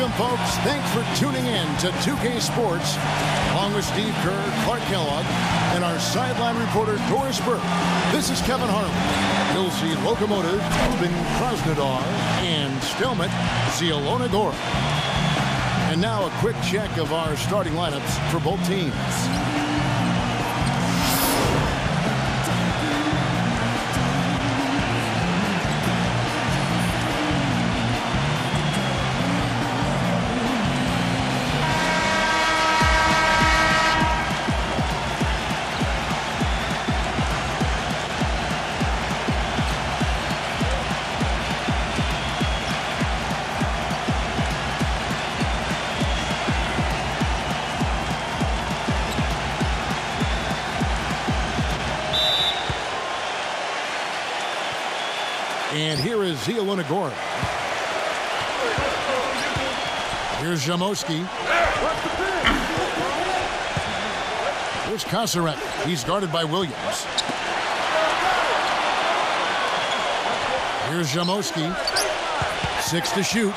Welcome, folks. Thanks for tuning in to 2K Sports, along with Steve Kerr, Clark Kellogg, and our sideline reporter, Doris Burke. This is Kevin Harlan. You'll see Lokomotiv Kuban Krasnodar and Stelmet Zielona Góra. And now a quick check of our starting lineups for both teams. And here is Zielona Góra. Here's Jamoski. Here's Kasarek. He's guarded by Williams. Here's Jamoski. 6 to shoot.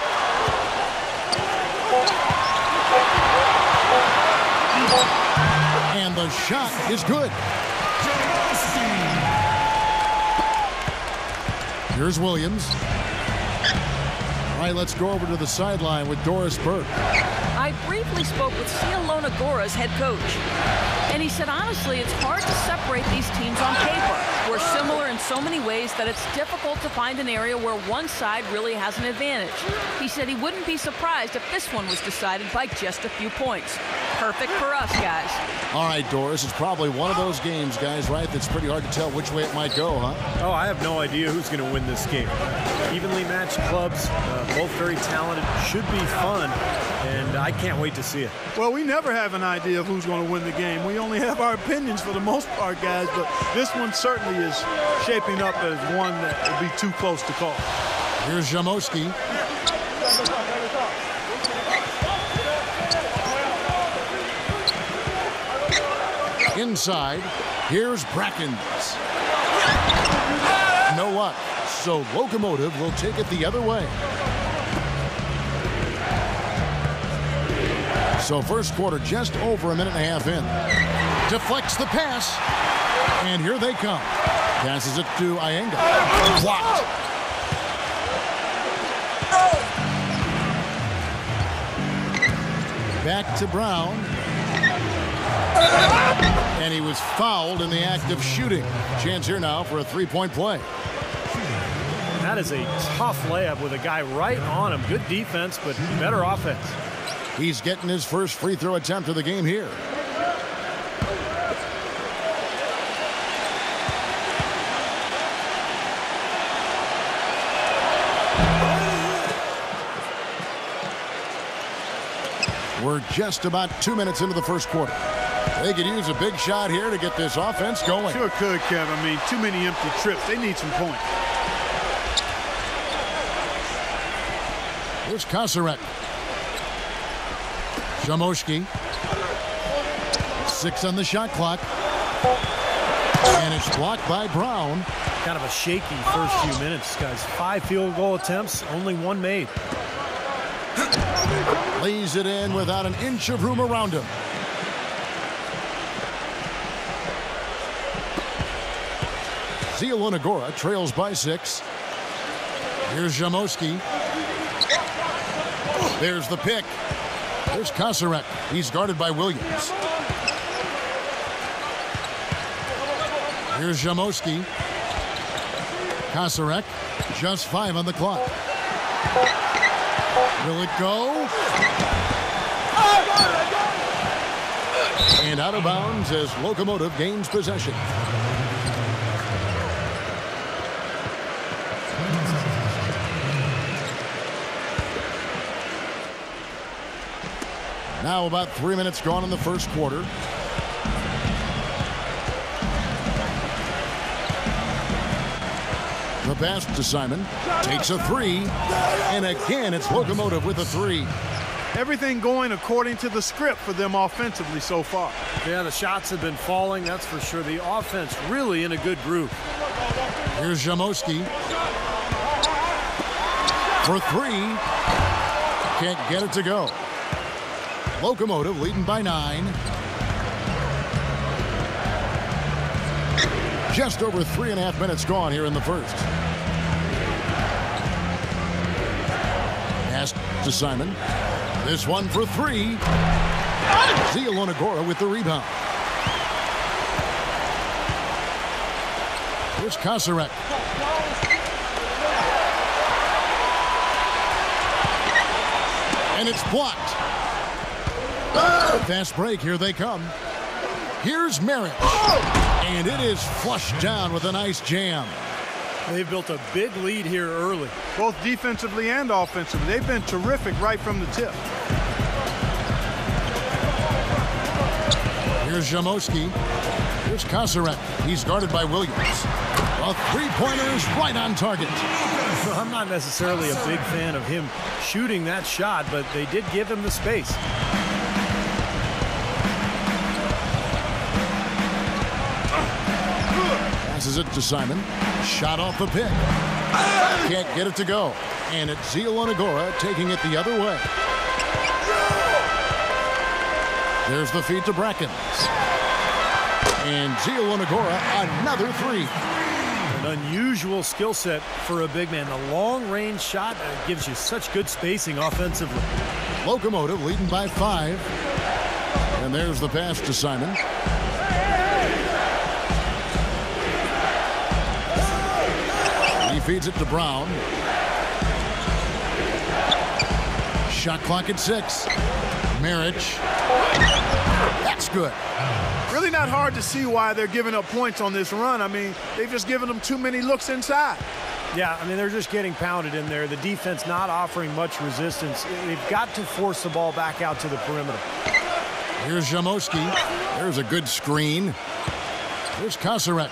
And the shot is good. Here's Williams. All right, let's go over to the sideline with Doris Burke. I briefly spoke with Zielona Góra's head coach, and he said, honestly, it's hard to separate these teams on paper. We're similar in so many ways that it's difficult to find an area where one side really has an advantage. He said he wouldn't be surprised if this one was decided by just a few points. Perfect for us, guys. All right, Doris, it's probably one of those games, guys, right, that's pretty hard to tell which way it might go, huh? Oh, I have no idea who's going to win this game. Evenly matched clubs, both very talented, should be fun, and I can't wait to see it. Well, we never have an idea of who's going to win the game. We only have our opinions for the most part, guys, but this one certainly is shaping up as one that would be too close to call. Here's Jamoski. Inside, here's Brackens. You know what? So Lokomotiv will take it the other way. So first quarter just over a minute and a half in. Deflects the pass. And here they come. Passes it to Iyenga. Blocked. Back to Brown. And he was fouled in the act of shooting. Chance here now for a three-point play. That is a tough layup with a guy right on him. Good defense, but better offense. He's getting his first free throw attempt of the game here. We're just about 2 minutes into the first quarter. They could use a big shot here to get this offense going. Sure could, Kev. I mean, too many empty trips. They need some points. Here's Kasarek. Jamoski. 6 on the shot clock. And it's blocked by Brown. Kind of a shaky first few minutes, guys. 5 field goal attempts, only 1 made. Lays it in without an inch of room around him. Zielona Góra trails by 6. Here's Jamoski. There's the pick. There's Kasarek. He's guarded by Williams. Here's Jamoski. Kasarek. Just 5 on the clock. Will it go? And out of bounds as Lokomotiv gains possession. Now about 3 minutes gone in the first quarter. The pass to Simon. Takes a 3. And again, it's Lokomotiv with a 3. Everything going according to the script for them offensively so far. Yeah, the shots have been falling, that's for sure. The offense really in a good groove. Here's Jamoski. For 3. Can't get it to go. Lokomotiv leading by 9. Just over 3.5 minutes gone here in the first. Pass to Simon. This one for 3. Zielona Góra with the rebound. Here's Kasarek. And it's blocked. Fast break. Here they come. Here's Merritt. And it is flushed down with a nice jam. They've built a big lead here early. Both defensively and offensively. They've been terrific right from the tip. Here's Jamoski. Here's Kasarek. He's guarded by Williams. A three-pointer is right on target. Well, I'm not necessarily a big fan of him shooting that shot, but they did give him the space. Passes it to Simon. Shot off the pick. Can't get it to go. And it's Zielona Góra taking it the other way. There's the feed to Brackens. And Zielona Góra, another 3. An unusual skill set for a big man. The long-range shot gives you such good spacing offensively. Lokomotiv leading by 5. And there's the pass to Simon. He feeds it to Brown. Shot clock at 6. Marich. That's good. Really not hard to see why they're giving up points on this run. I mean, they've just given them too many looks inside. Yeah, I mean, they're just getting pounded in there. The defense not offering much resistance. They've got to force the ball back out to the perimeter. Here's Jamoski. There's a good screen. Here's Kasarek.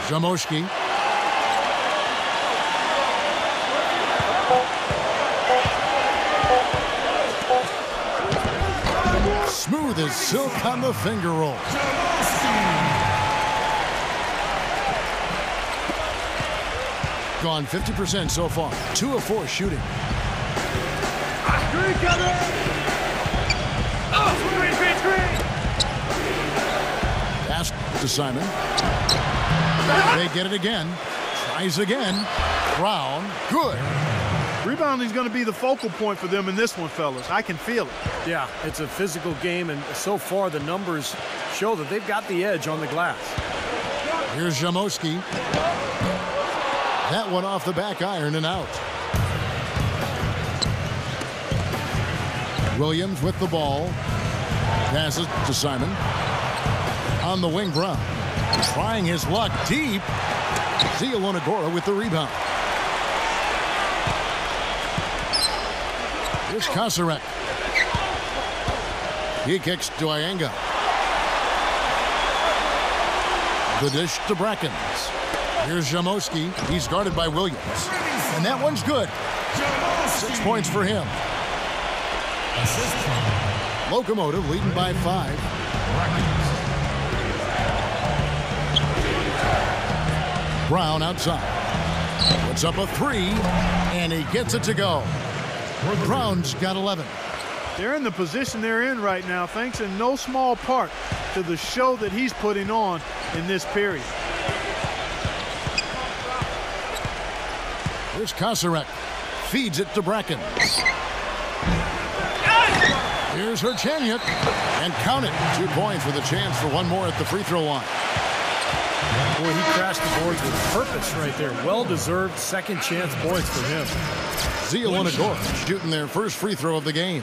Jamoski. Smooth as silk on the finger roll. Gone 50% so far. 2 of 4 shooting. Pass to Simon. They get it again. Tries again. Brown. Good. Rebounding is going to be the focal point for them in this one, fellas. I can feel it. Yeah, it's a physical game, and so far the numbers show that they've got the edge on the glass. Here's Jamoski. That one off the back iron and out. Williams with the ball. Passes to Simon. On the wing, Brown. Trying his luck deep. Zielona Góra with the rebound. Here's Kasarek. He kicks to Ianga. The dish to Brackens. Here's Jamoski. He's guarded by Williams. And that one's good. 6 points for him. Lokomotiv leading by 5. Brown outside. Puts up a 3, and he gets it to go. Brown's got 11. They're in the position they're in right now, thanks in no small part to the show that he's putting on in this period. Here's Kasarek. Feeds it to Brackens. Here's Herchenyuk. And count it. 2 points with a chance for one more at the free throw line. Boy, he crashed the boards with purpose right there. Well-deserved second chance points for him. Zielona Góra shooting their first free throw of the game.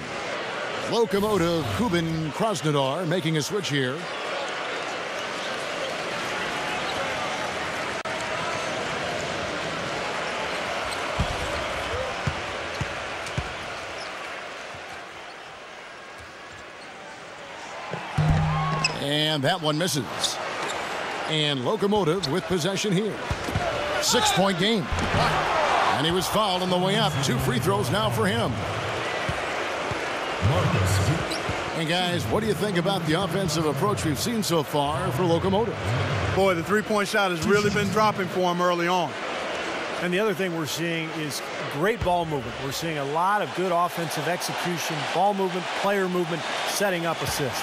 Lokomotiv Kuban Krasnodar making a switch here. And that one misses. And Lokomotiv with possession here. 6-point game. And he was fouled on the way up. 2 free throws now for him. And guys, what do you think about the offensive approach we've seen so far for Lokomotiv? Boy, the three-point shot has really been dropping for him early on. And the other thing we're seeing is great ball movement. We're seeing a lot of good offensive execution, ball movement, player movement, setting up assists.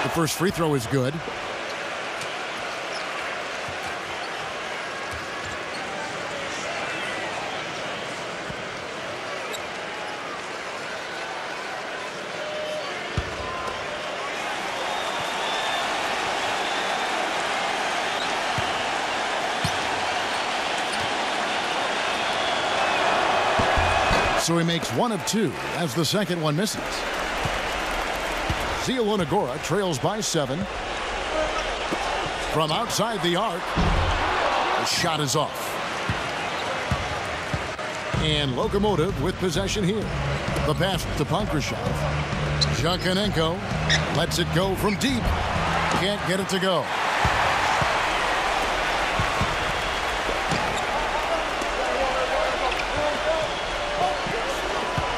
The first free throw is good. So he makes 1 of 2 as the second one misses. Zielona Góra trails by 7. From outside the arc, the shot is off. And Lokomotiv with possession here. The pass to Pankrashev. Zhakanenko lets it go from deep. Can't get it to go.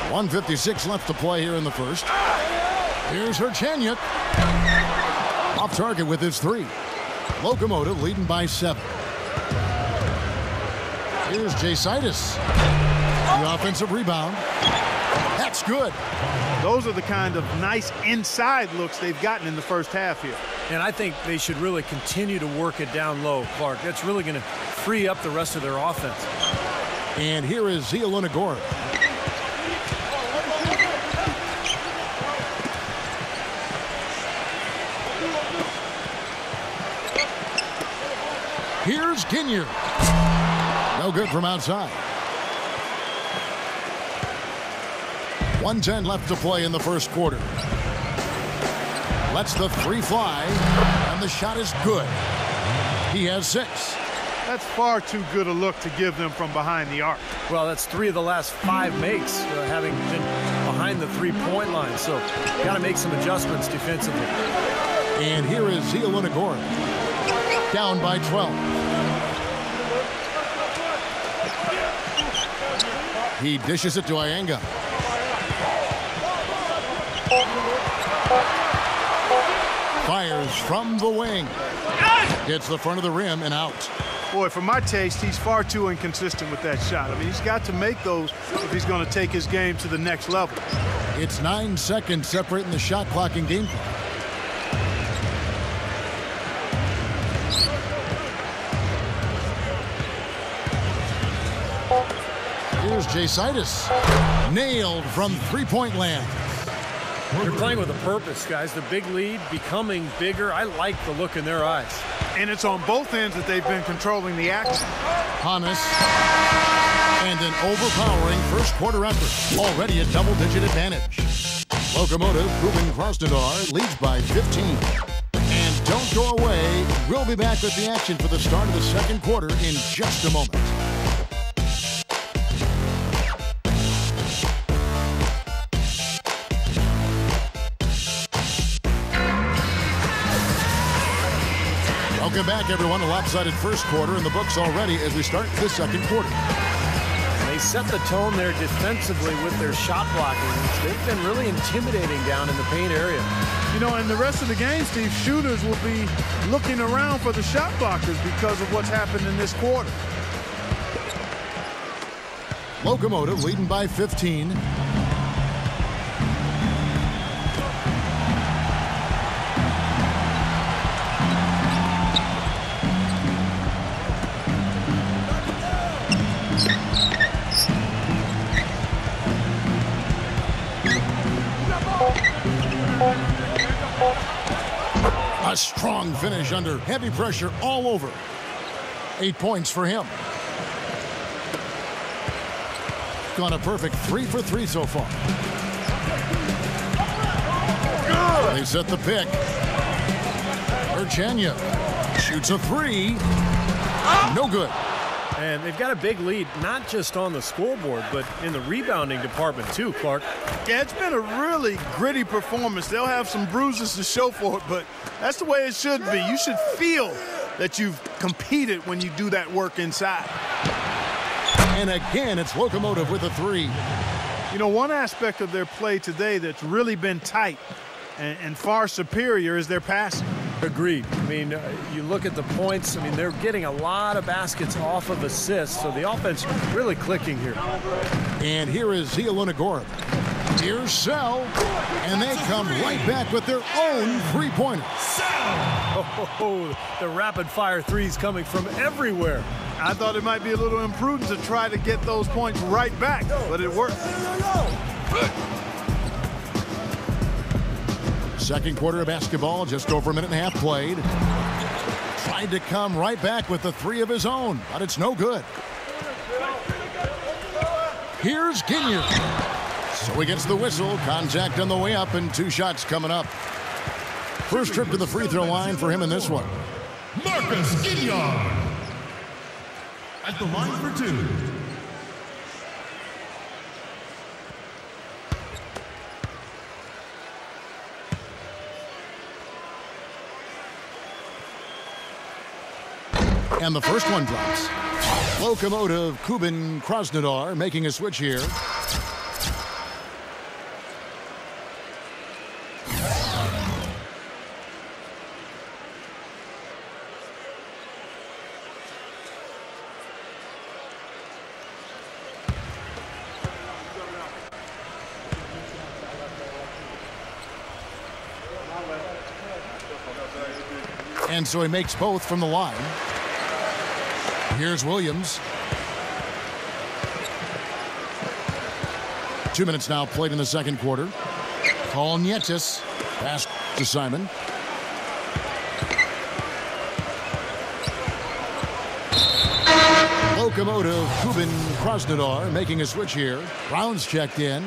.156 left to play here in the first. Here's Herchenyuk. Off target with his 3. Lokomotiv leading by 7. Here's Jasaitis. The offensive rebound. That's good. Those are the kind of nice inside looks they've gotten in the first half here. And I think they should really continue to work it down low, Clark. That's really going to free up the rest of their offense. And here is Zielona Góra. Here's Ginyard. No good from outside. 1:10 left to play in the first quarter. Lets the 3 fly, and the shot is good. He has 6. That's far too good a look to give them from behind the arc. Well, that's 3 of the last 5 makes, having been behind the 3-point line. So, got to make some adjustments defensively. And here is Zielona Góra. Down by 12. He dishes it to Iyengar. Fires from the wing. Hits the front of the rim and out. Boy, for my taste, he's far too inconsistent with that shot. I mean, he's got to make those if he's going to take his game to the next level. It's 9 seconds separating the shot clock and game clock. Here's Jasaitis. Nailed from 3-point land. They're playing with a purpose, guys. The big lead becoming bigger. I like the look in their eyes. And it's on both ends that they've been controlling the action. Hannes. And an overpowering first quarter effort. Already a double-digit advantage. Lokomotiv Kuban Krasnodar leads by 15. And don't go away. We'll be back with the action for the start of the second quarter in just a moment. Welcome back, everyone. A lopsided first quarter in the books already as we start the second quarter. They set the tone there defensively with their shot blocking. They've been really intimidating down in the paint area. You know, in the rest of the game, Steve, shooters will be looking around for the shot blockers because of what's happened in this quarter. Lokomotiv leading by 15. A strong finish under heavy pressure all over. 8 points for him. Gone a perfect 3 for 3 so far. They set the pick. Herchenyuk shoots a 3. No good. And they've got a big lead, not just on the scoreboard, but in the rebounding department too, Clark. Yeah, it's been a really gritty performance. They'll have some bruises to show for it, but that's the way it should be. You should feel that you've competed when you do that work inside. And again, it's Lokomotiv with a 3. You know, one aspect of their play today that's really been tight and far superior is their passing. Agreed. I mean, you look at the points. I mean, they're getting a lot of baskets off of assists, so the offense really clicking here. And here is Zielona Góra. Here's Sel, and they come right back with their own three-pointer. Oh, the rapid-fire threes coming from everywhere. I thought it might be a little imprudent to try to get those points right back, but it worked. Second quarter of basketball, just over a minute and a half played. Tried to come right back with the three of his own, but it's no good. Here's Ginyard. So he gets the whistle, contact on the way up, and two shots coming up. First trip to the free throw line for him in this one. Marcus Ginyard at the line for two. And the first one drops. Lokomotiv Kuban Krasnodar making a switch here. And so he makes both from the line. Here's Williams. 2 minutes now played in the second quarter. Kalnietis pass to Simon. Lokomotiv Kuban Krasnodar making a switch here. Brown's checked in.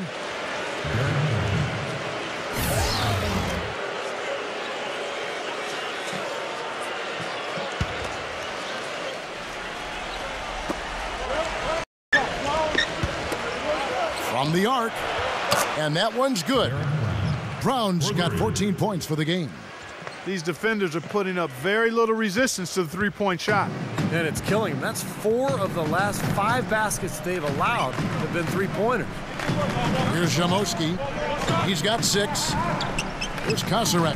From the arc, and that one's good. Brown's got 14 points for the game. These defenders are putting up very little resistance to the three-point shot. And it's killing them. That's 4 of the last 5 baskets they've allowed have been three-pointers. Here's Jamoski. He's got 6. Here's Kasarek.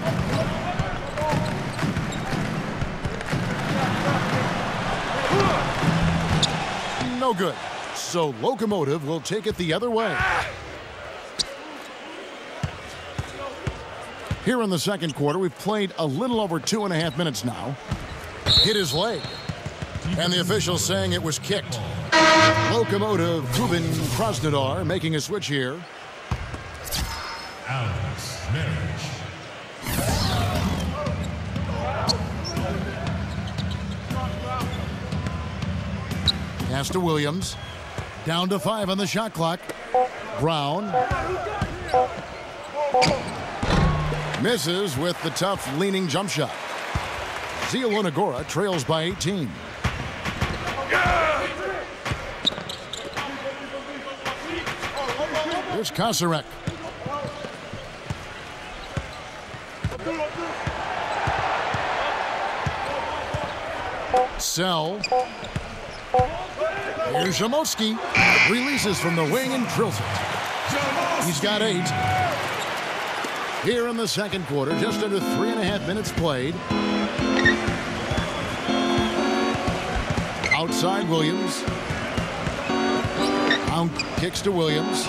No good. So Lokomotiv will take it the other way. Here in the second quarter, we've played a little over 2.5 minutes now. Hit his leg. And the official saying it was kicked. Lokomotiv Kuban Krasnodar making a switch here. Alex Marriage. Pass to Williams. Down to 5 on the shot clock. Brown. Misses with the tough leaning jump shot. Zielona Góra trails by 18. Here's Kasarek. Sel. Here's Jamoski. Releases from the wing and drills it. He's got 8. Here in the second quarter, just under 3.5 minutes played. Outside Williams. Brown kicks to Williams.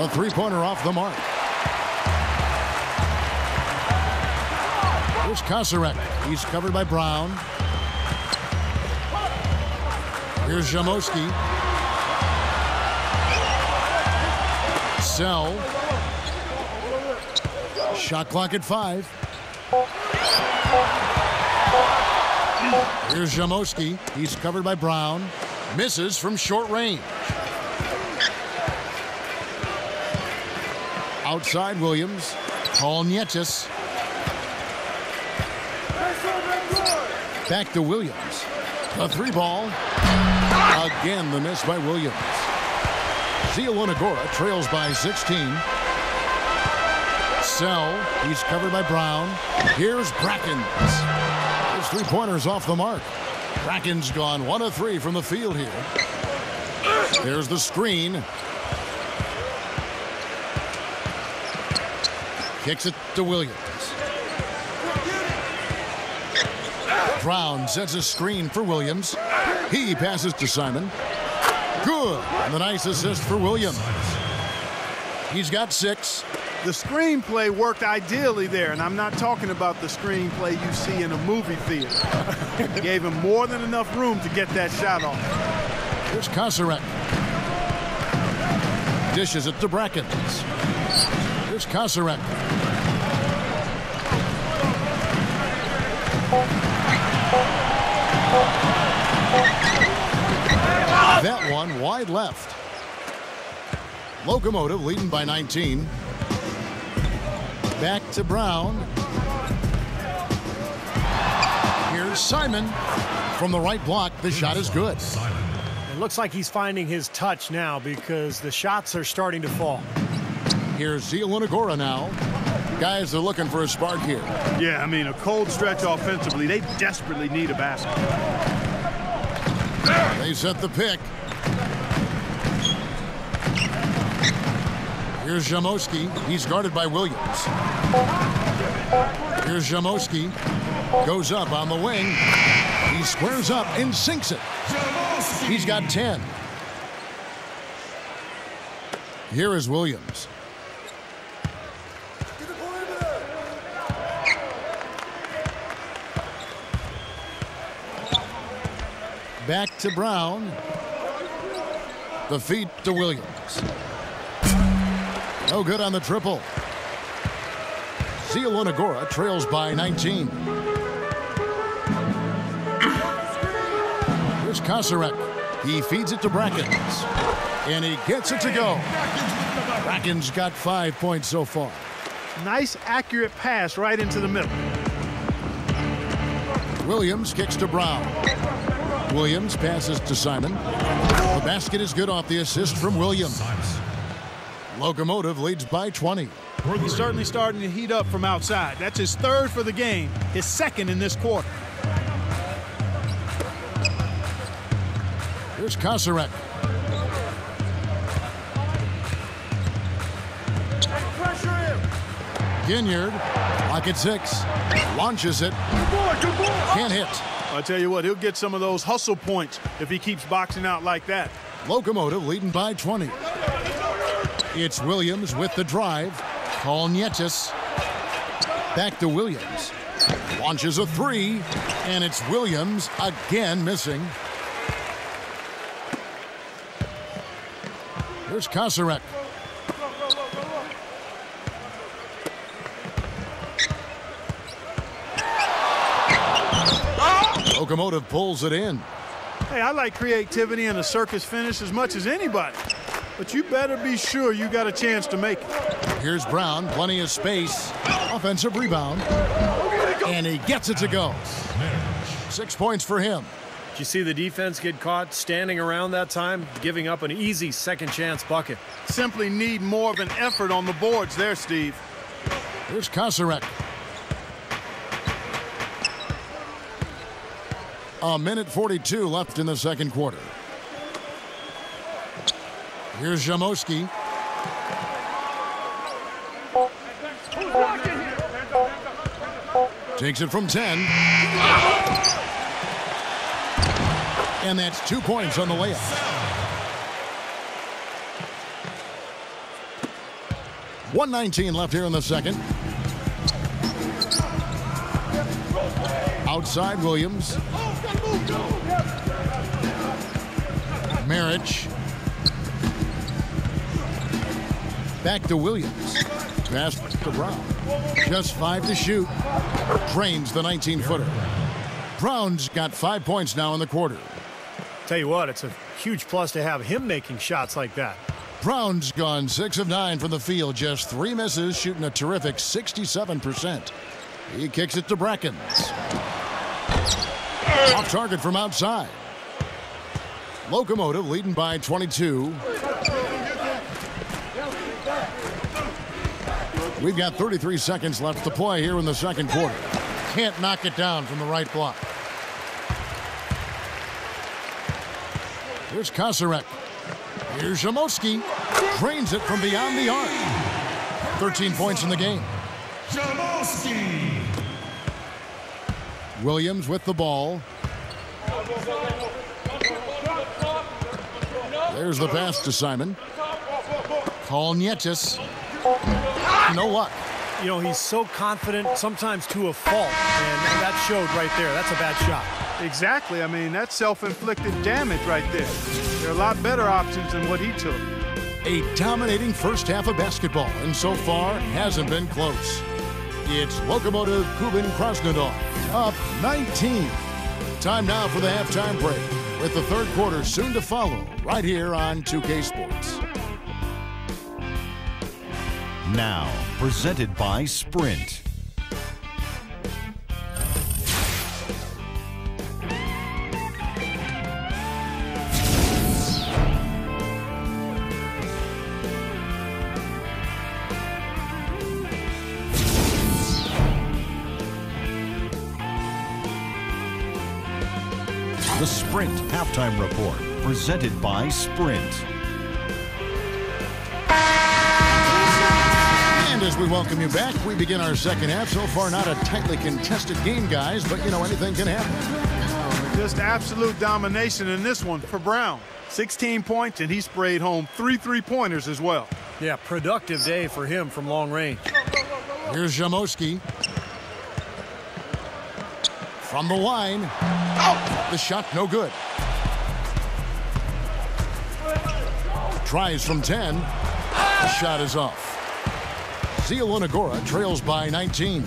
The three-pointer off the mark. Here's Kasarek. He's covered by Brown. Here's Jamoski. Sel. Shot clock at 5. Here's Jamoski. He's covered by Brown. Misses from short range. Outside Williams. Kalnietis. Back to Williams. The 3-ball. Again, the miss by Williams. Zielona Góra trails by 16. Sel, he's covered by Brown. Here's Brackens. His three-pointers off the mark. Brackens gone 1 of 3 from the field here. There's the screen. Kicks it to Williams. Brown sets a screen for Williams. He passes to Simon. Good. And the nice assist for Williams. He's got 6. The screenplay worked ideally there, and I'm not talking about the screenplay you see in a movie theater. Gave him more than enough room to get that shot off. Here's Kosarek. Dishes it to Brackens. Here's Kosarek. That one wide left. Lokomotiv leading by 19. Back to Brown. Here's Simon. From the right block, the shot is good. It looks like he's finding his touch now because the shots are starting to fall. Here's Zielona Góra now. Guys are looking for a spark here. Yeah, I mean, a cold stretch offensively. They desperately need a basket. They set the pick. Here's Zamoski. He's guarded by Williams. Here's Zamoski. Goes up on the wing. He squares up and sinks it. He's got 10. Here is Williams. Back to Brown. The feed to Williams. No good on the triple. Zielona Góra trails by 19. Here's Kosarek. He feeds it to Brackens. And he gets it to go. Brackens got 5 points so far. Nice, accurate pass right into the middle. Williams kicks to Brown. Williams passes to Simon. The basket is good off the assist from Williams. Lokomotiv leads by 20. He's certainly starting to heat up from outside. That's his 3rd for the game, his 2nd in this quarter. Here's Kosarek. Ginyard, pocket 6, launches it, can't hit. I'll tell you what, he'll get some of those hustle points if he keeps boxing out like that. Lokomotiv leading by 20. It's Williams with the drive. Kalnietis. Back to Williams. Launches a 3, and it's Williams again missing. Here's Kosarek. Lokomotiv pulls it in. Hey, I like creativity and a circus finish as much as anybody. But you better be sure you got a chance to make it. Here's Brown, plenty of space. Offensive rebound. And he gets it to go. 6 points for him. Did you see the defense get caught standing around that time, giving up an easy second chance bucket? Simply need more of an effort on the boards there, Steve. Here's Kosarek. A minute 42 left in the second quarter. Here's Zamoski. Takes it from 10. And that's 2 points on the layup. .119 left here in the second. Outside Williams. Marich. Back to Williams. Pass to Brown. Just 5 to shoot. Drains the 19-footer. Brown's got 5 points now in the quarter. Tell you what, it's a huge plus to have him making shots like that. Brown's gone 6 of 9 from the field. Just 3 misses, shooting a terrific 67%. He kicks it to Brackens. Off target from outside. Lokomotiv leading by 22. We've got 33 seconds left to play here in the second quarter. Can't knock it down from the right block. Here's Kosarek. Here's Zamoski. Drains it from beyond the arc. 13 points in the game. Zamoski. Williams with the ball. There's the pass to Simon. Kalnietis. No luck. You know, he's so confident, sometimes to a fault, and that showed right there. That's a bad shot. Exactly. I mean, that's self-inflicted damage right there. There are a lot better options than what he took. A dominating first half of basketball, and so far hasn't been close. It's Lokomotiv Kuban Krasnodar up 19. Time now for the halftime break, with the third quarter soon to follow right here on 2K Sports. Now, presented by Sprint. The Sprint Halftime Report, presented by Sprint. And as we welcome you back, we begin our second half. So far, not a tightly contested game, guys, but, you know, anything can happen. Just absolute domination in this one for Brown. 16 points, and he sprayed home 3 3-pointers as well. Yeah, productive day for him from long range. Here's Jamoski. From the line. The shot no good. Tries from 10. The shot is off. Zielona Góra trails by 19.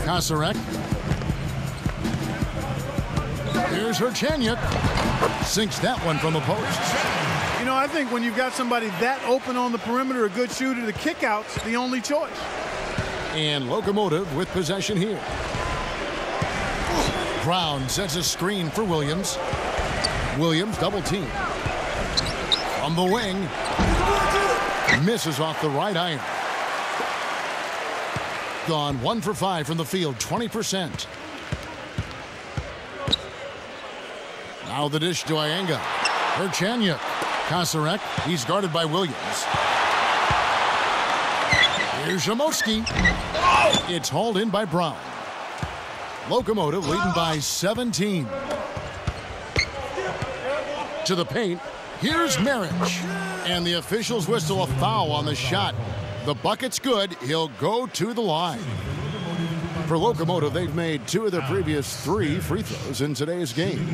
Kasarek. Here's Herchanyuk. Sinks that one from the post. You know, I think when you've got somebody that open on the perimeter, a good shooter, the kickout's the only choice. And Lokomotiv with possession here. Brown sets a screen for Williams. Williams double team. From the wing. Misses off the right iron. Gone 1 for 5 from the field, 20%. Now the dish to Iyenga. Herchanyuk. Kasarek. He's guarded by Williams. Here's Jamoski. It's hauled in by Brown. Lokomotiv leading by 17. To the paint. Here's Marriage. And the officials whistle a foul on the shot. The bucket's good. He'll go to the line. For Lokomotiv, they've made 2 of their previous 3 free throws in today's game.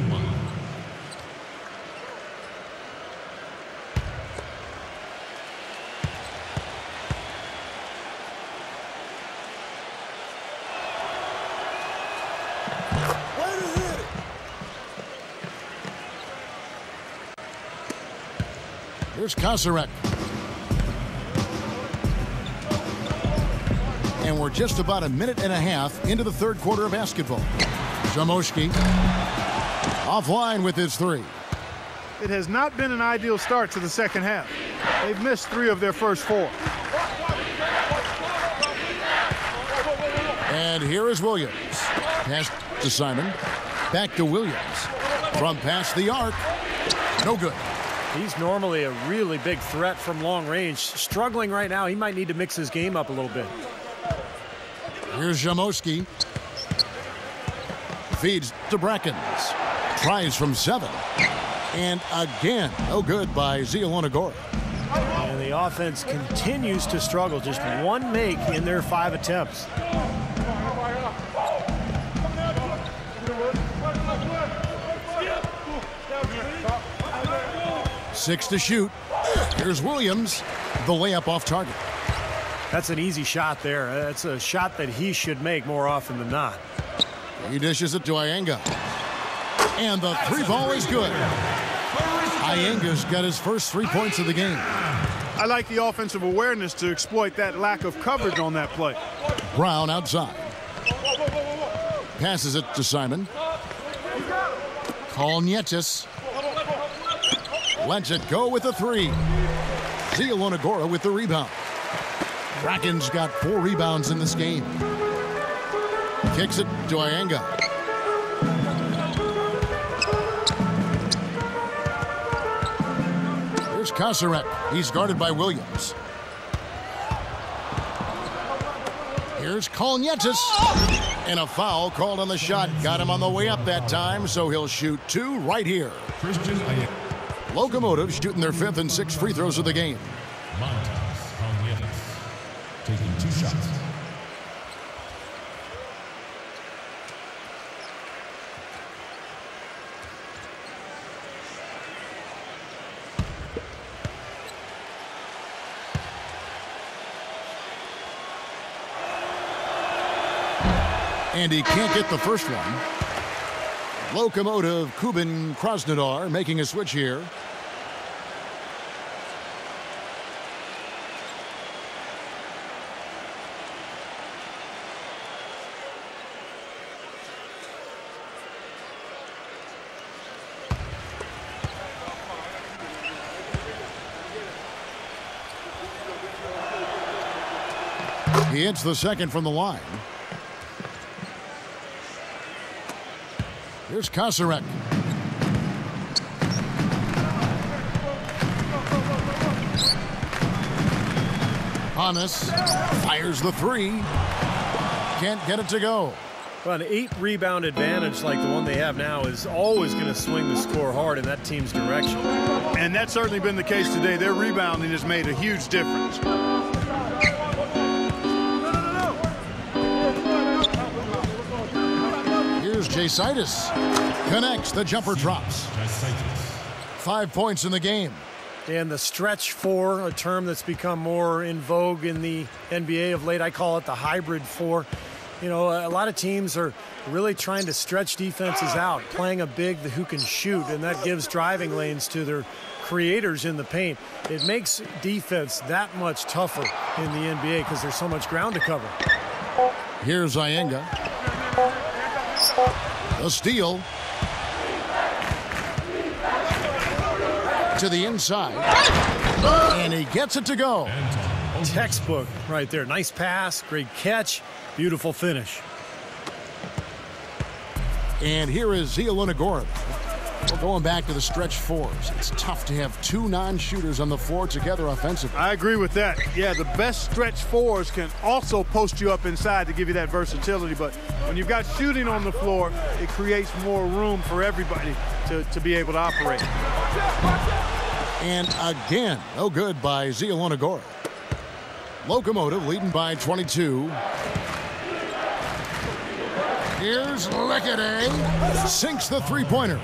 Here's Kasarek. And we're just about a minute and a half into the third quarter of basketball. Jamoski offline with his 3. It has not been an ideal start to the second half. They've missed 3 of their first 4. And here is Williams. Pass to Simon. Back to Williams. From past the arc. No good. He's normally a really big threat from long range. Struggling right now. He might need to mix his game up a little bit. Here's Jamoski. Feeds to Brackens. Tries from 7. And again, no good by Zielona Góra. And the offense continues to struggle. Just 1 make in their 5 attempts. Six to shoot. Here's Williams. The layup off target. That's an easy shot there. That's a shot that he should make more often than not. He dishes it to Iyenga. And the 3 ball is good. Iyenga's got his first 3 points of the game. I like the offensive awareness to exploit that lack of coverage on that play. Brown outside. Passes it to Simon. Kalnietis. Lets it go with a 3. Zielona Góra with the rebound. Kraken's got 4 rebounds in this game. Kicks it to Iyenga. Here's Kasarek. He's guarded by Williams. Here's Kalnietis. And a foul called on the shot. Got him on the way up that time, so he'll shoot 2 right here. Lokomotiv shooting their 5th and 6th free throws of the game. Taking 2 shots. And he can't get the first one. Lokomotiv Kuban Krasnodar making a switch here. He hits the second from the line. Here's Kasarek. Hannes fires the 3. Can't get it to go. Well, an 8-rebound advantage like the one they have now is always going to swing the score hard in that team's direction. And that's certainly been the case today. Their rebounding has made a huge difference. Jasitis connects. The jumper drops. 5 points in the game. And the stretch 4, a term that's become more in vogue in the NBA of late. I call it the hybrid 4. You know, a lot of teams are really trying to stretch defenses out, playing a big who can shoot, and that gives driving lanes to their creators in the paint. It makes defense that much tougher in the NBA because there's so much ground to cover. Here's Iyenga. A steal. To the inside. And he gets it to go. Textbook right there. Nice pass, great catch, beautiful finish. And here is Zielona Góra. Well, going back to the stretch 4s, it's tough to have 2 non-shooters on the floor together offensively. I agree with that. Yeah, the best stretch 4s can also post you up inside to give you that versatility. But when you've got shooting on the floor, it creates more room for everybody to be able to operate. And again, no good by Zielona Góra. Lokomotiv leading by 22. Here's Lekede. Sinks the 3-pointer.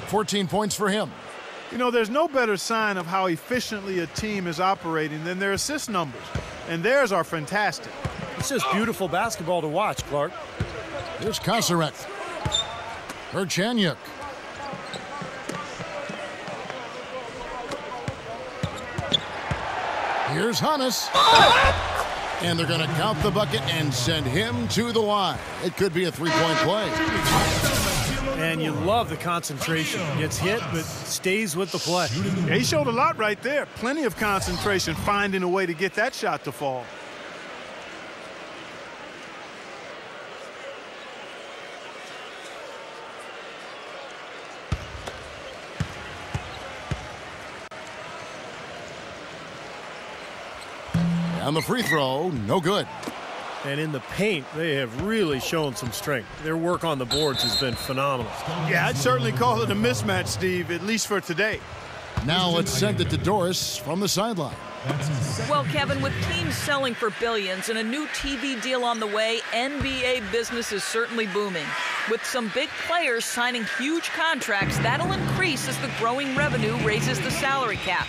14 points for him. You know, there's no better sign of how efficiently a team is operating than their assist numbers. And theirs are fantastic. It's just beautiful basketball to watch, Clark. Here's Kasarek. Herchanyuk. Here's Hannes. And they're going to count the bucket and send him to the line. It could be a 3-point play. And you love the concentration. Gets hit, but stays with the play. Yeah, he showed a lot right there. Plenty of concentration, finding a way to get that shot to fall. On the free throw, no good. And in the paint, they have really shown some strength. Their work on the boards has been phenomenal. Yeah, I'd certainly call it a mismatch, Steve, at least for today. Now let's send it to Doris from the sideline. Well, Kevin, with teams selling for billions and a new TV deal on the way, NBA business is certainly booming. With some big players signing huge contracts, that'll increase as the growing revenue raises the salary cap.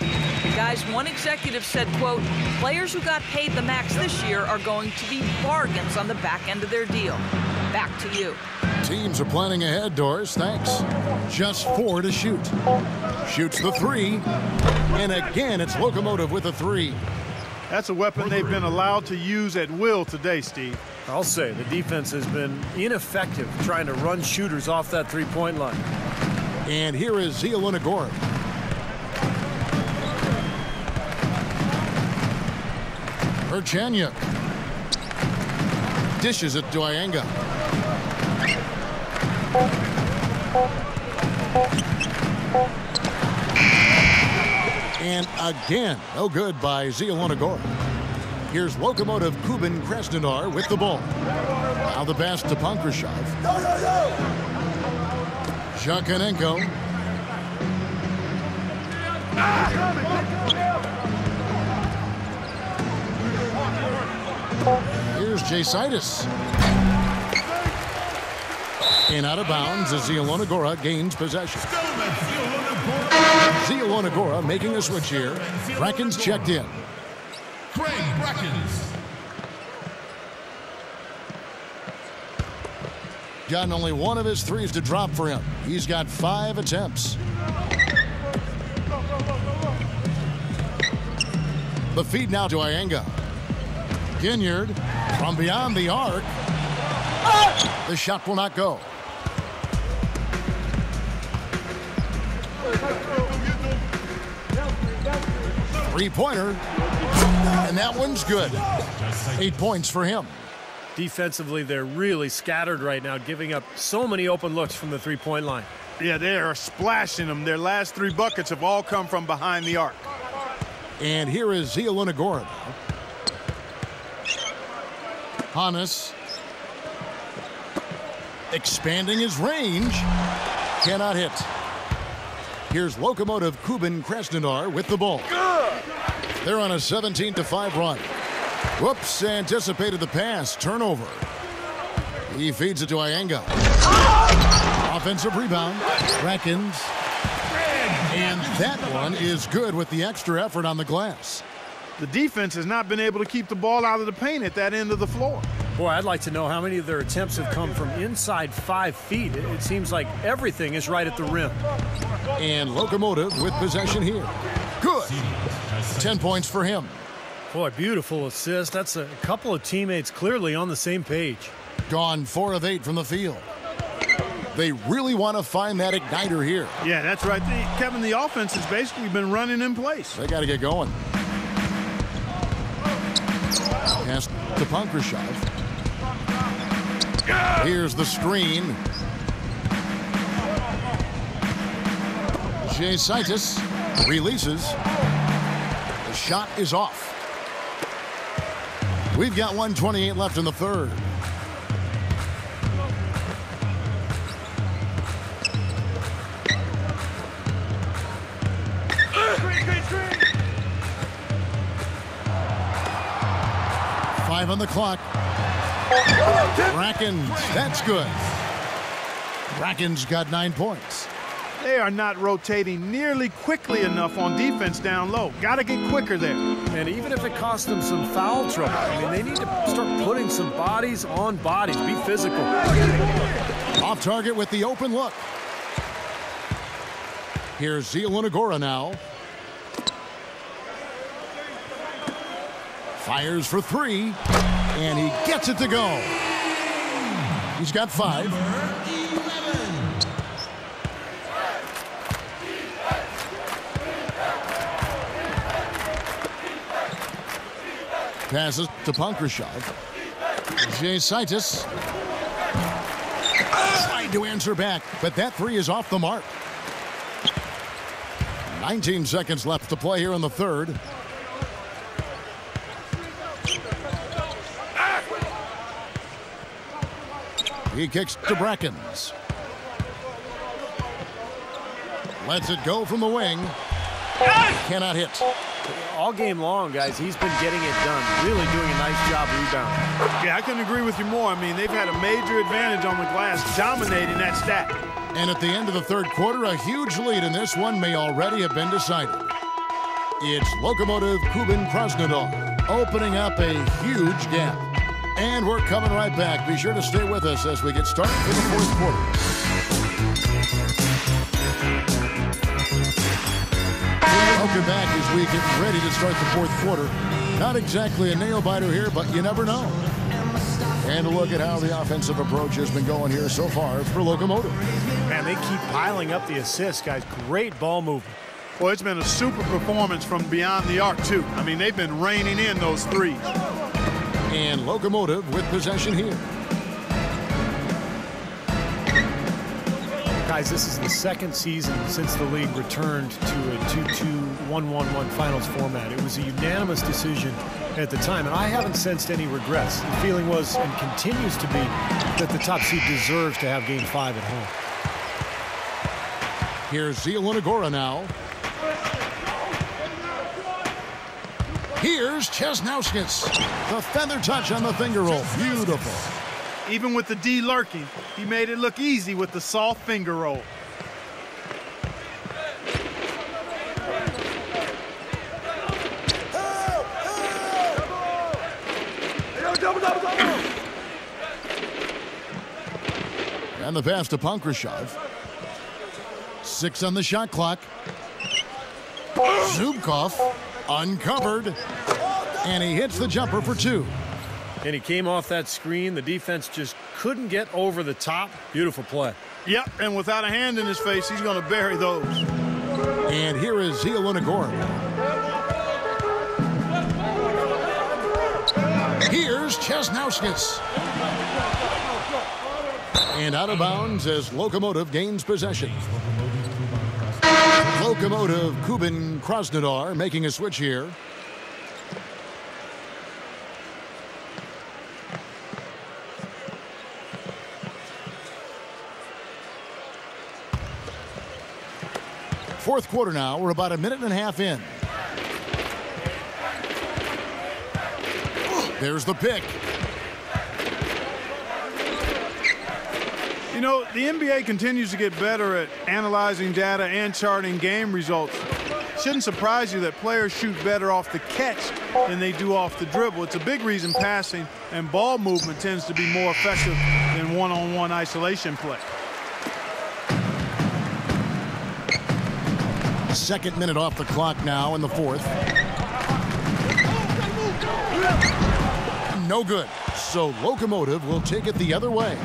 Guys, one executive said, quote, players who got paid the max this year are going to be bargains on the back end of their deal. Back to you. Teams are planning ahead, Doris. Thanks. Just 4 to shoot. Shoots the 3. And again, it's Lokomotiv with a 3. That's a weapon they've been allowed to use at will today, Steve. I'll say the defense has been ineffective trying to run shooters off that 3-point line. And here is Zielona Góra. Herchanyuk dishes it to Iyenga. And again, no good by Zielona Góra. Here's Lokomotiv Kuban Krasnodar with the ball. Now the pass to Pankrasov. Zhakanenko. Here's Jasitis. And out of bounds as Zielona Góra gains possession. Zielona Góra making a switch here. Brackens checked in. Gotten only one of his threes to drop for him. He's got 5 attempts. The feed now to Iyengar. Ginyard from beyond the arc. The shot will not go. Three-pointer. And that one's good. 8 points for him. Defensively, they're really scattered right now, giving up so many open looks from the three-point line. Yeah, they are splashing them. Their last 3 buckets have all come from behind the arc. And here is Zielona Góra now. Hannes expanding his range. Cannot hit. Here's Lokomotiv Kuban Krasnodar with the ball. They're on a 17-5 run. Whoops, anticipated the pass. Turnover. He feeds it to Iyengar. Offensive rebound. Brackens. And that one is good with the extra effort on the glass. The defense has not been able to keep the ball out of the paint at that end of the floor. Boy, I'd like to know how many of their attempts have come from inside 5 feet. It seems like everything is right at the rim. And Lokomotiv with possession here. Good. 10 points for him. Boy, beautiful assist. That's a couple of teammates clearly on the same page. Gone 4 of 8 from the field. They really want to find that igniter here. Yeah, that's right. Kevin, the offense has basically been running in place. They got to get going. Pass to Pankrasov. Here's the screen. Jasitis releases. The shot is off. We've got 1:28 left in the third. Five on the clock. Brackens, that's good. Brackens got 9 points. They are not rotating nearly quickly enough on defense down low. Got to get quicker there. And even if it costs them some foul trouble, I mean, they need to start putting some bodies on bodies. Be physical. Off target with the open look. Here's Zielona Góra now. Fires for 3, and he gets it to go. He's got 5. Passes to Pankrasov. Jasitis trying to answer back, but that 3 is off the mark. 19 seconds left to play here in the third. He kicks to Brackens. Lets it go from the wing. Cannot hit. All game long, guys, he's been getting it done. Really doing a nice job rebounding. Yeah, I couldn't agree with you more. I mean, they've had a major advantage on the glass, dominating that stat. And at the end of the third quarter, a huge lead in this one may already have been decided. It's Lokomotiv Kuban Krasnodar opening up a huge gap. And we're coming right back. Be sure to stay with us as we get started for the fourth quarter. Welcome back as we get ready to start the fourth quarter. Not exactly a nail-biter here, but you never know. And a look at how the offensive approach has been going here so far for Lokomotiv. Man, they keep piling up the assists, guys. Great ball movement. Well, it's been a super performance from beyond the arc, too. I mean, they've been raining in those threes. And Lokomotiv with possession here. Guys, this is the second season since the league returned to a 2-2, 1-1-1 finals format. It was a unanimous decision at the time, and I haven't sensed any regrets. The feeling was, and continues to be, that the top seed deserves to have Game 5 at home. Here's Zielona Góra now. Here's Chesnauskis. The feather touch on the finger roll. Beautiful. Even with the D lurking, he made it look easy with the soft finger roll. And the pass to Pankrasov. 6 on the shot clock. Zubkov uncovered, and he hits the jumper for 2. And he came off that screen. The defense just couldn't get over the top. Beautiful play. Yep, and without a hand in his face, he's going to bury those. And here is Zielona Góra. Here's Chesnauskis. And out of bounds as Lokomotiv gains possession. Lokomotiv Kuban Krasnodar making a switch here. Fourth quarter now. We're about a minute and a half in. There's the pick. You know, the NBA continues to get better at analyzing data and charting game results. Shouldn't surprise you that players shoot better off the catch than they do off the dribble. It's a big reason passing and ball movement tends to be more effective than one-on-one isolation play. Second minute off the clock now in the fourth. No good. So Lokomotiv will take it the other way.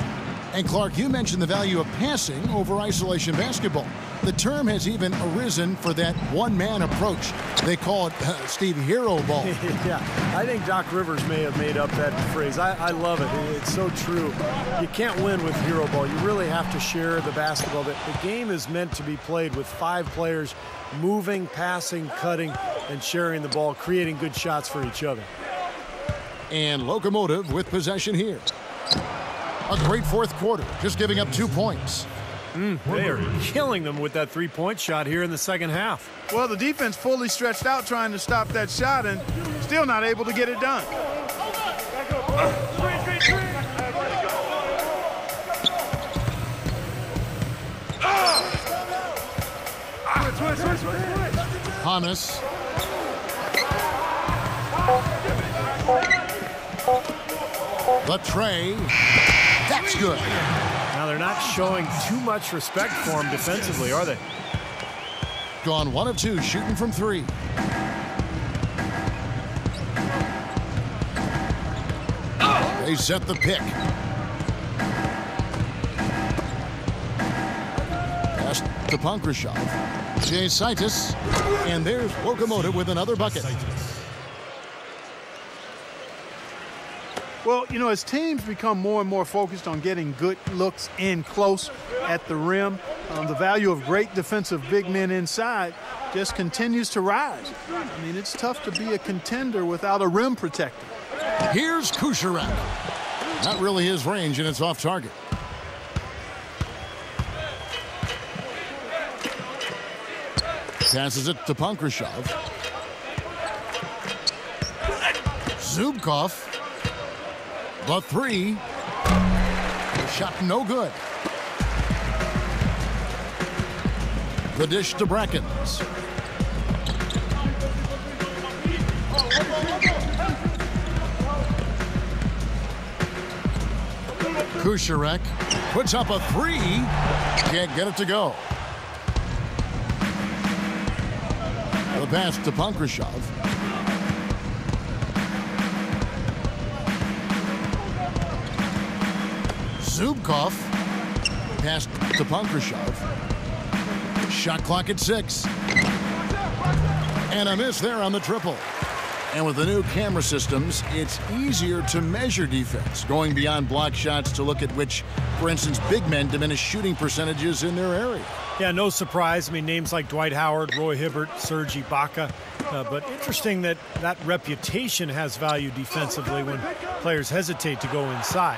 And Clark, you mentioned the value of passing over isolation basketball. The term has even arisen for that one-man approach. They call it, Steve, hero ball. Yeah, I think Doc Rivers may have made up that phrase. I love it. It's so true. You can't win with hero ball. You really have to share the basketball. The game is meant to be played with 5 players moving, passing, cutting, and sharing the ball, creating good shots for each other. And Lokomotiv with possession here. A great fourth quarter, just giving up 2 points. They are killing them with that three-point shot here in the second half. Well, the defense fully stretched out trying to stop that shot and still not able to get it done. Hamas. The tray. That's good. Now they're not showing too much respect for him defensively, are they? Gone 1 of 2, shooting from 3. They set the pick. Pass to Pankrasov. Saitis. And there's Lokomotiv with another bucket. Well, you know, as teams become more and more focused on getting good looks in close at the rim, the value of great defensive big men inside just continues to rise. I mean, it's tough to be a contender without a rim protector. Here's Kucherek. Not really his range, and it's off target. Passes it to Pankrasov. Zubkov. The 3. The shot no good. The dish to Brackens. Kucherek puts up a 3. Can't get it to go. The pass to Pankrasov. Zubkov. Pass to Pankrasov. Shot clock at 6. And a miss there on the triple. And with the new camera systems, it's easier to measure defense, going beyond block shots to look at which, for instance, big men diminish shooting percentages in their area. Yeah, no surprise. I mean, names like Dwight Howard, Roy Hibbert, Serge Ibaka. But interesting that that reputation has value defensively when players hesitate to go inside.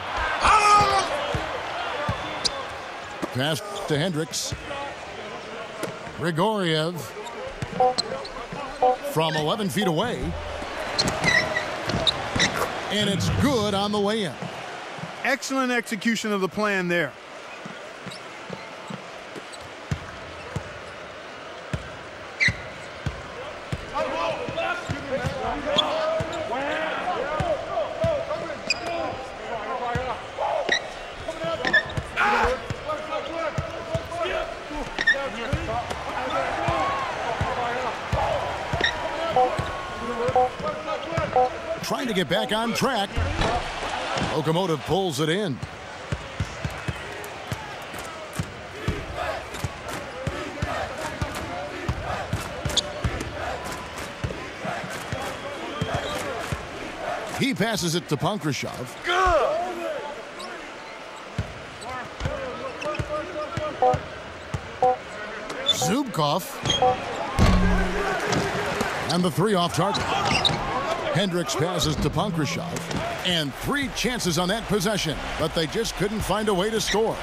Pass to Hendricks. Grigoriev from 11 feet away. And it's good on the way in. Excellent execution of the plan there. Trying to get back on track. Lokomotiv pulls it in. He passes it to Punkrashov. Zubkov. And the three off target. Hendricks passes to Punkrashov, and 3 chances on that possession, but they just couldn't find a way to score.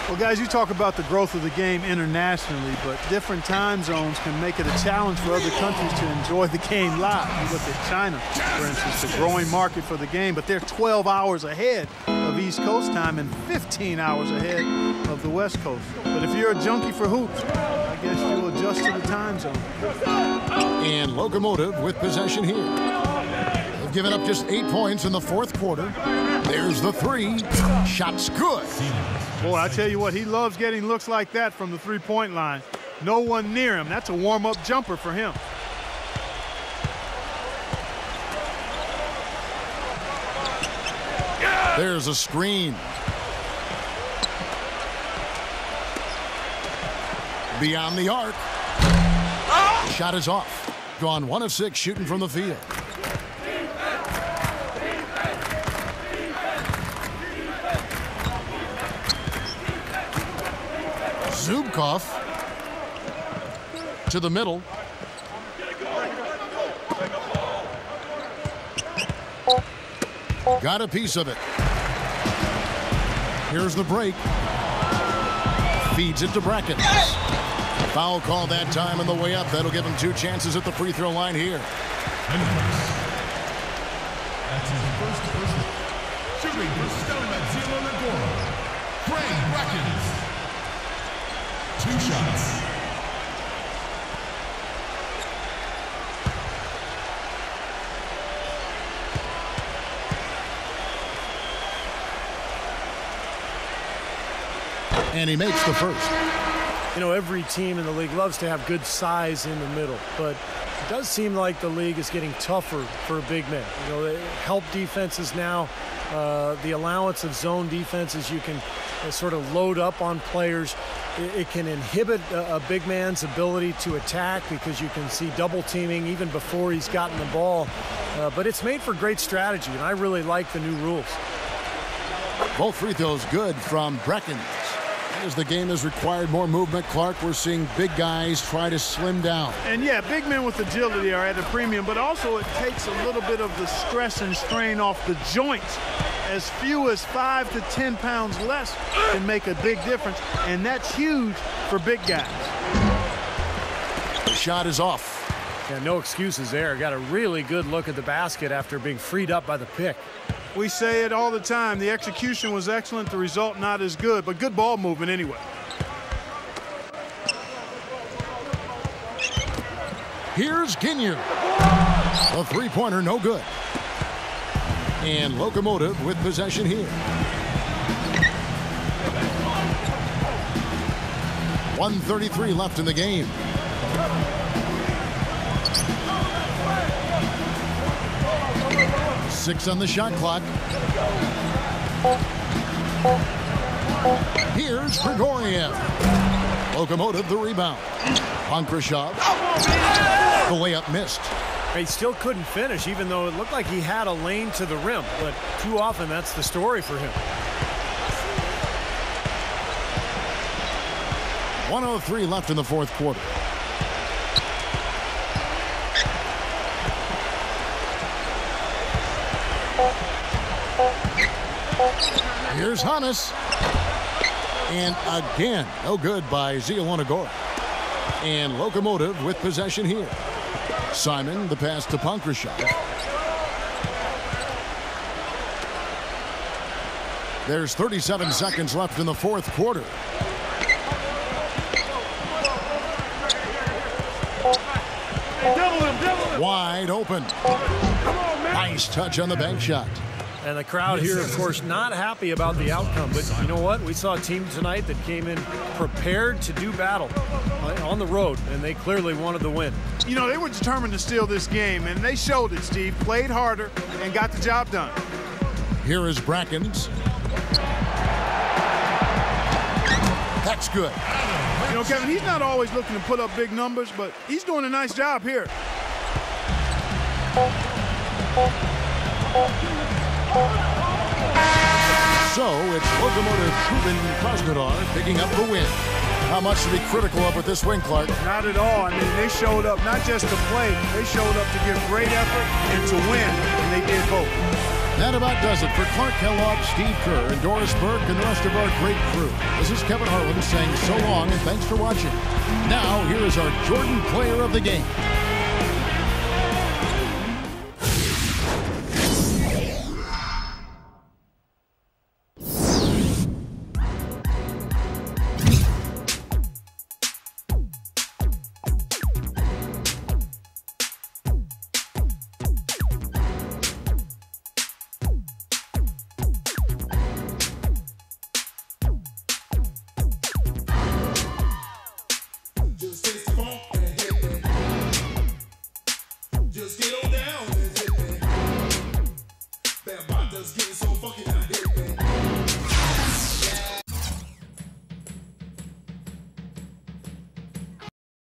Well, guys, you talk about the growth of the game internationally, but different time zones can make it a challenge for other countries to enjoy the game live. You look at China, for instance, the growing market for the game, but they're 12 hours ahead of East Coast time and 15 hours ahead of the West Coast. But if you're a junkie for hoops, I guess you'll adjust to the time zone. And Lokomotiv with possession here. They've given up just 8 points in the fourth quarter. There's the three. Shot's good. Boy, I tell you what, he loves getting looks like that from the three-point line. No one near him. That's a warm-up jumper for him. There's a screen. Beyond the arc. Shot is off. Gone 1 of 6 shooting from the field. Zubkov to the middle. Got a piece of it. Here's the break. Feeds it to Brackett. Foul call that time on the way up. That'll give him 2 chances at the free throw line here. That's his first person. Shooting for Stelmet Zielona Góra. Brackett. 2 shots. And he makes the first. You know, every team in the league loves to have good size in the middle, but it does seem like the league is getting tougher for big men. You know, help defenses now, the allowance of zone defenses, you can sort of load up on players. It can inhibit a big man's ability to attack because you can see double teaming even before he's gotten the ball. But it's made for great strategy, and I really like the new rules. Both free throws good from Brackett. As the game has required more movement, Clark, we're seeing big guys try to slim down. And yeah, big men with agility are at a premium, but also it takes a little bit of the stress and strain off the joints. As few as 5 to 10 pounds less can make a big difference, and that's huge for big guys. The shot is off. Yeah, no excuses there. Got a really good look at the basket after being freed up by the pick. We say it all the time. The execution was excellent. The result not as good, but good ball movement anyway. Here's Ginyu. A three-pointer, no good. And Lokomotiv with possession here. 1:33 left in the game. Six on the shot clock. Here's Grigoriev. Lokomotiv the rebound. Krasnodar. The layup missed. He still couldn't finish, even though it looked like he had a lane to the rim. But too often, that's the story for him. 1:03 left in the fourth quarter. Here's Hannes. And again, no good by Zielona Góra. And Lokomotiv with possession here. Simon, the pass to Krasnodar. There's 37 seconds left in the fourth quarter. Wide open. Nice touch on the bank shot. And the crowd here, of course, not happy about the outcome. But you know what? We saw a team tonight that came in prepared to do battle on the road, and they clearly wanted the win. You know, they were determined to steal this game, and they showed it, Steve. Played harder and got the job done. Here is Brackens. That's good. You know, Kevin, he's not always looking to put up big numbers, but he's doing a nice job here. So it's Lokomotiv Kuban Krasnodar picking up the win. How much to be critical of with this win, Clark? Not at all. I mean, they showed up not just to play, they showed up to give great effort and to win, and they did both. That about does it for Clark Kellogg, Steve Kerr, and Doris Burke, and the rest of our great crew. This is Kevin Harlan saying so long and thanks for watching. Now, here is our Jordan Player of the Game.